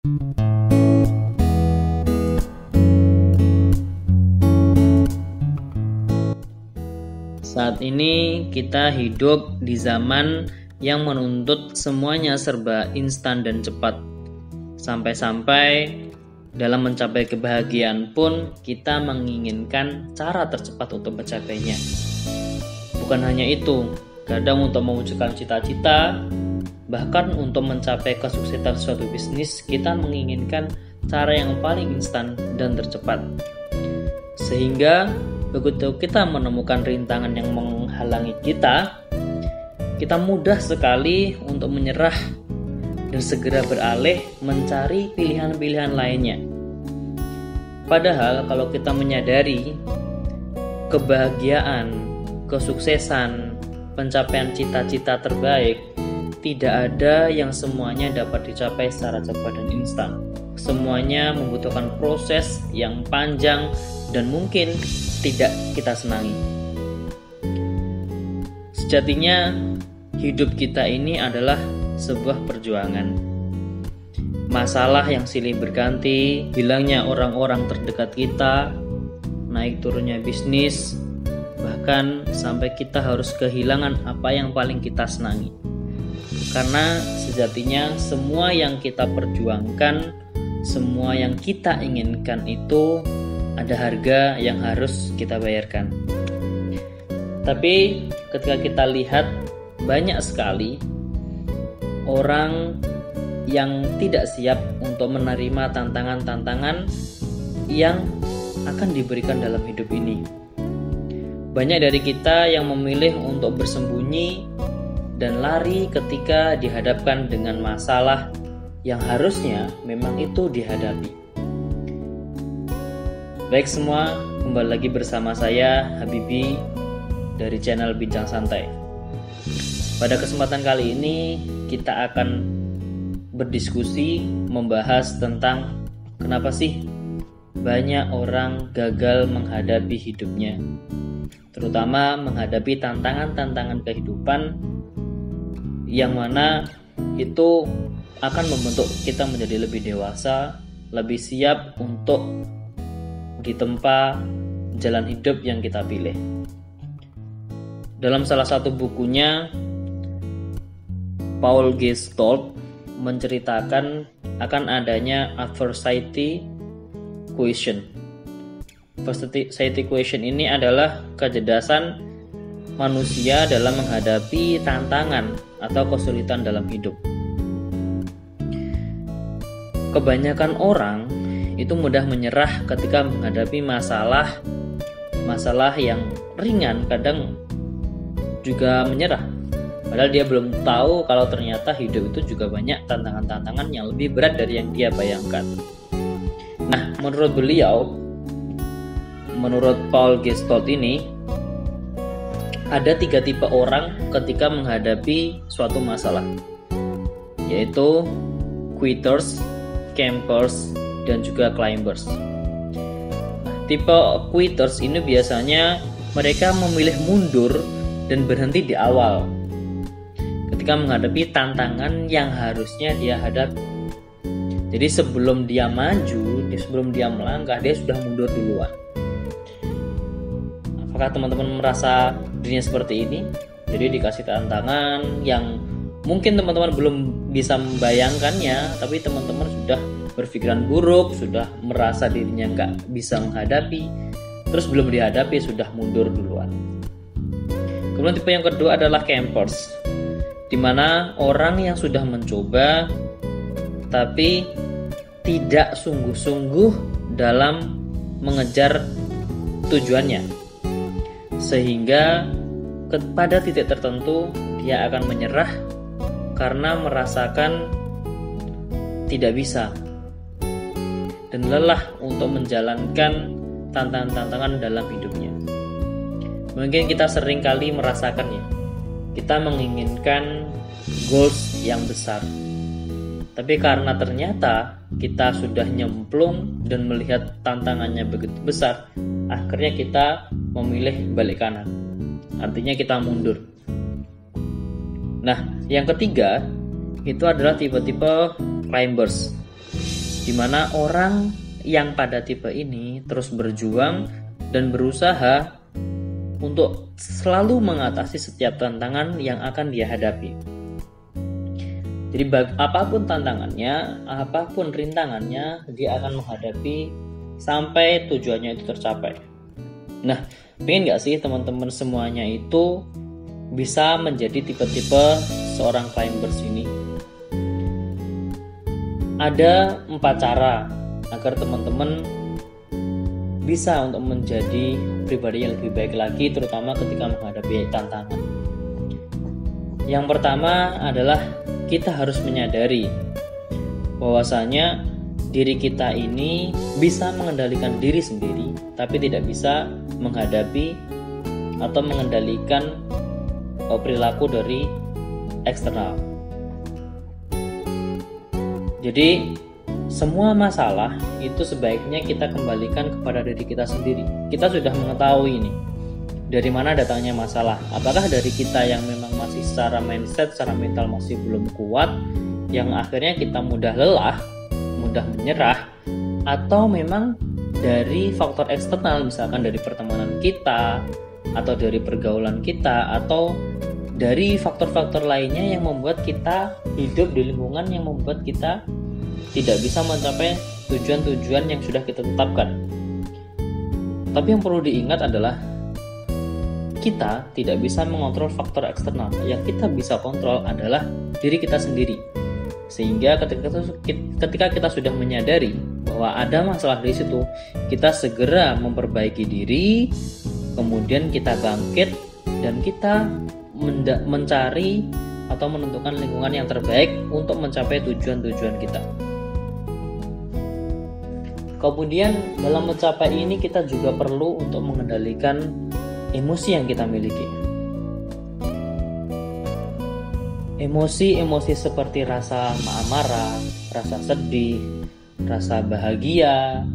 Saat ini kita hidup di zaman yang menuntut semuanya serba instan dan cepat. Sampai-sampai dalam mencapai kebahagiaan pun kita menginginkan cara tercepat untuk mencapainya. Bukan hanya itu, kadang untuk mewujudkan cita-cita, bahkan untuk mencapai kesuksesan suatu bisnis, kita menginginkan cara yang paling instan dan tercepat. Sehingga begitu kita menemukan rintangan yang menghalangi kita mudah sekali untuk menyerah dan segera beralih mencari pilihan-pilihan lainnya. Padahal kalau kita menyadari kebahagiaan, kesuksesan, pencapaian cita-cita terbaik, tidak ada yang semuanya dapat dicapai secara cepat dan instan. Semuanya membutuhkan proses yang panjang dan mungkin tidak kita senangi. Sejatinya hidup kita ini adalah sebuah perjuangan. Masalah yang silih berganti, hilangnya orang-orang terdekat kita, naik turunnya bisnis, bahkan sampai kita harus kehilangan apa yang paling kita senangi. Karena sejatinya semua yang kita perjuangkan, semua yang kita inginkan itu ada harga yang harus kita bayarkan. Tapi ketika kita lihat banyak sekali orang yang tidak siap untuk menerima tantangan-tantangan yang akan diberikan dalam hidup ini. Banyak dari kita yang memilih untuk bersembunyi dan lari ketika dihadapkan dengan masalah yang harusnya memang itu dihadapi. Baik semua, kembali lagi bersama saya Habibi dari channel Bincang Santai. Pada kesempatan kali ini kita akan berdiskusi membahas tentang kenapa sih banyak orang gagal menghadapi hidupnya, terutama menghadapi tantangan-tantangan kehidupan yang mana itu akan membentuk kita menjadi lebih dewasa, lebih siap untuk ditempa jalan hidup yang kita pilih. Dalam salah satu bukunya, Paul Gestalt menceritakan akan adanya adversity quotient. Adversity quotient ini adalah kecerdasan manusia dalam menghadapi tantangan atau kesulitan dalam hidup. Kebanyakan orang itu mudah menyerah ketika menghadapi masalah yang ringan, kadang juga menyerah. Padahal dia belum tahu kalau ternyata hidup itu juga banyak tantangan-tantangan yang lebih berat dari yang dia bayangkan. Nah, menurut Paul Gestalt ini, ada 3 tipe orang ketika menghadapi suatu masalah, yaitu quitters, campers, dan juga climbers. Nah, tipe quitters ini biasanya mereka memilih mundur dan berhenti di awal ketika menghadapi tantangan yang harusnya dia hadapi. Jadi sebelum dia maju, sebelum dia melangkah, dia sudah mundur duluan. Apakah teman-teman merasa dirinya seperti ini? Jadi dikasih tantangan yang mungkin teman-teman belum bisa membayangkannya, tapi teman-teman sudah berpikiran buruk, sudah merasa dirinya nggak bisa menghadapi, terus belum dihadapi sudah mundur duluan. Kemudian tipe yang kedua adalah campers, di mana orang yang sudah mencoba tapi tidak sungguh-sungguh dalam mengejar tujuannya, sehingga pada titik tertentu dia akan menyerah karena merasakan tidak bisa dan lelah untuk menjalankan tantangan-tantangan dalam hidupnya. Mungkin kita sering kali merasakannya. Kita menginginkan goals yang besar, tapi karena ternyata kita sudah nyemplung dan melihat tantangannya begitu besar, akhirnya kita memilih balik kanan. Artinya kita mundur. Nah, yang ketiga itu adalah tipe-tipe climbers. Dimana orang yang pada tipe ini terus berjuang dan berusaha untuk selalu mengatasi setiap tantangan yang akan dia hadapi. Jadi apapun tantangannya, apapun rintangannya, dia akan menghadapi sampai tujuannya itu tercapai. Nah, pengen gak sih teman-teman semuanya itu bisa menjadi tipe-tipe seorang climbers ini? Ada 4 cara agar teman-teman bisa untuk menjadi pribadi yang lebih baik lagi, terutama ketika menghadapi tantangan. Yang pertama adalah kita harus menyadari bahwasanya diri kita ini bisa mengendalikan diri sendiri, tapi tidak bisa menghadapi atau mengendalikan perilaku dari eksternal. Jadi semua masalah itu sebaiknya kita kembalikan kepada diri kita sendiri. Kita sudah mengetahui ini dari mana datangnya masalah. Apakah dari kita yang memang masih secara mindset, secara mental masih belum kuat, yang akhirnya kita mudah lelah, mudah menyerah, atau memang dari faktor eksternal, misalkan dari pertemanan kita, atau dari pergaulan kita, atau dari faktor-faktor lainnya yang membuat kita hidup di lingkungan yang membuat kita tidak bisa mencapai tujuan-tujuan yang sudah kita tetapkan. Tapi yang perlu diingat adalah kita tidak bisa mengontrol faktor eksternal. Yang kita bisa kontrol adalah diri kita sendiri. Sehingga ketika kita sudah menyadari bahwa ada masalah di situ, kita segera memperbaiki diri, kemudian kita bangkit dan kita mencari atau menentukan lingkungan yang terbaik untuk mencapai tujuan-tujuan kita. Kemudian dalam mencapai ini kita juga perlu untuk mengendalikan emosi yang kita miliki. Emosi-emosi seperti rasa marah, rasa sedih, rasa bahagia,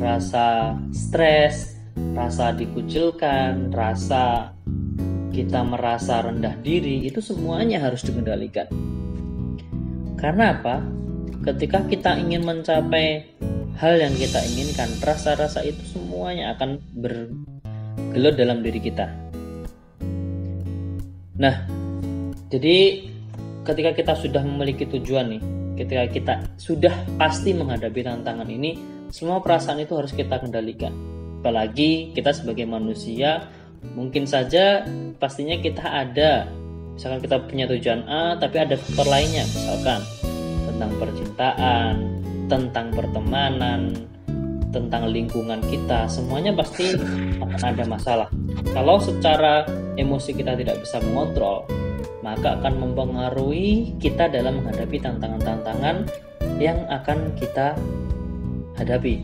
rasa stres, rasa dikucilkan, rasa kita merasa rendah diri, itu semuanya harus dikendalikan. Karena apa? Ketika kita ingin mencapai hal yang kita inginkan, rasa-rasa itu semuanya akan bergelut dalam diri kita. Nah, jadi ketika kita sudah memiliki tujuan nih, ketika kita sudah pasti menghadapi tantangan ini, semua perasaan itu harus kita kendalikan. Apalagi kita sebagai manusia, mungkin saja pastinya kita ada, misalkan kita punya tujuan A, tapi ada faktor lainnya, misalkan tentang percintaan, tentang pertemanan, tentang lingkungan kita, semuanya pasti akan ada masalah. Kalau secara emosi kita tidak bisa mengontrol, maka akan mempengaruhi kita dalam menghadapi tantangan-tantangan yang akan kita hadapi.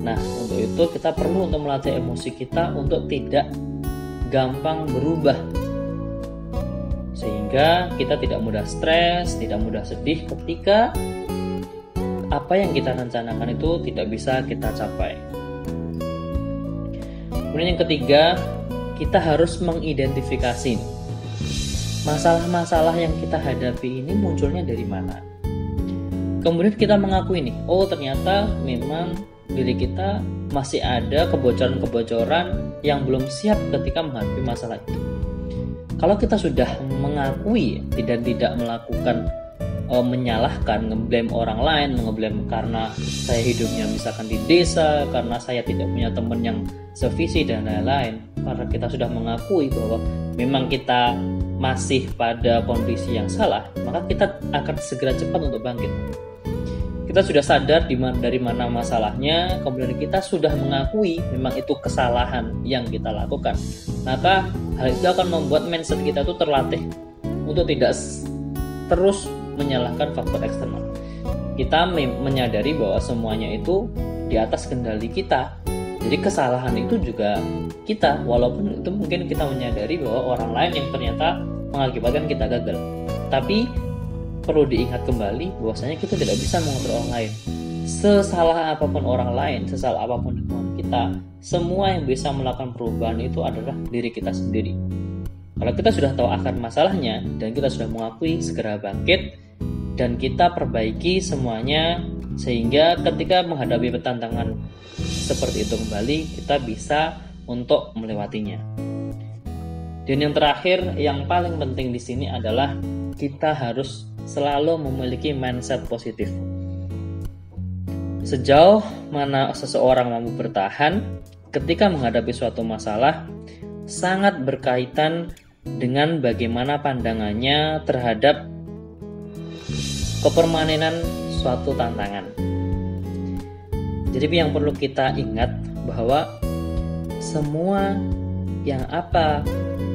Nah, untuk itu kita perlu untuk melatih emosi kita untuk tidak gampang berubah, sehingga kita tidak mudah stres, tidak mudah sedih ketika apa yang kita rencanakan itu tidak bisa kita capai. Kemudian yang ketiga, kita harus mengidentifikasi masalah-masalah yang kita hadapi ini munculnya dari mana. Kemudian kita mengakui nih, oh ternyata memang diri kita masih ada kebocoran-kebocoran yang belum siap ketika menghadapi masalah itu. Kalau kita sudah mengakui dan tidak melakukan menyalahkan, ngeblame orang lain, ngeblame karena saya hidupnya misalkan di desa, karena saya tidak punya teman yang sevisi dan lain-lain, karena kita sudah mengakui bahwa memang kita masih pada kondisi yang salah, maka kita akan segera cepat untuk bangkit. Kita sudah sadar dari mana masalahnya, kemudian kita sudah mengakui memang itu kesalahan yang kita lakukan, maka hal itu akan membuat mindset kita itu terlatih untuk tidak terus menyalahkan faktor eksternal. Kita menyadari bahwa semuanya itu di atas kendali kita. Jadi kesalahan itu juga kita, walaupun itu mungkin kita menyadari bahwa orang lain yang ternyata mengakibatkan kita gagal. Tapi perlu diingat kembali bahwasanya kita tidak bisa mengontrol orang lain. Sesalah apapun orang lain, sesalah apapun lingkungan kita, semua yang bisa melakukan perubahan itu adalah diri kita sendiri. Kalau kita sudah tahu akar masalahnya dan kita sudah mengakui, segera bangkit dan kita perbaiki semuanya Sehingga ketika menghadapi tantangan seperti itu kembali, kita bisa untuk melewatinya. Dan yang terakhir, yang paling penting di sini adalah kita harus selalu memiliki mindset positif. Sejauh mana seseorang mampu bertahan ketika menghadapi suatu masalah sangat berkaitan dengan bagaimana pandangannya terhadap kepermanenan suatu tantangan. Jadi yang perlu kita ingat bahwa semua yang apa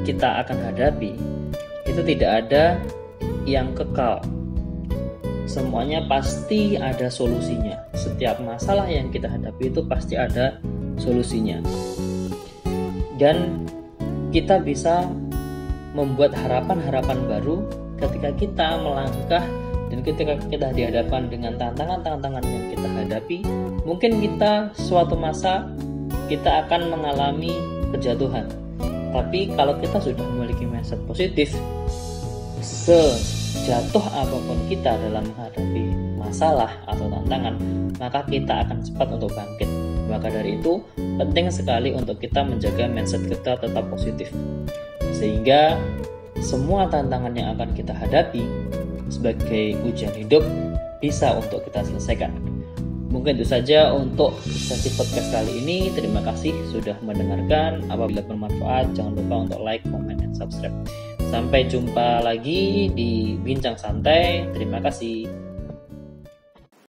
kita akan hadapi itu tidak ada yang kekal. Semuanya pasti ada solusinya. Setiap masalah yang kita hadapi itu pasti ada solusinya. Dan kita bisa membuat harapan-harapan baru ketika kita melangkah dan ketika kita dihadapkan dengan tantangan-tantangan yang kita hadapi. Mungkin kita suatu masa kita akan mengalami kejatuhan. Tapi kalau kita sudah memiliki mindset positif, sejatuh apapun kita dalam menghadapi masalah atau tantangan, maka kita akan cepat untuk bangkit. Maka dari itu, penting sekali untuk kita menjaga mindset kita tetap positif. Sehingga semua tantangan yang akan kita hadapi sebagai ujian hidup bisa untuk kita selesaikan. Mungkin itu saja untuk sesi podcast kali ini. Terima kasih sudah mendengarkan. Apabila bermanfaat, jangan lupa untuk like, comment, dan subscribe. Sampai jumpa lagi di Bincang Santai. Terima kasih.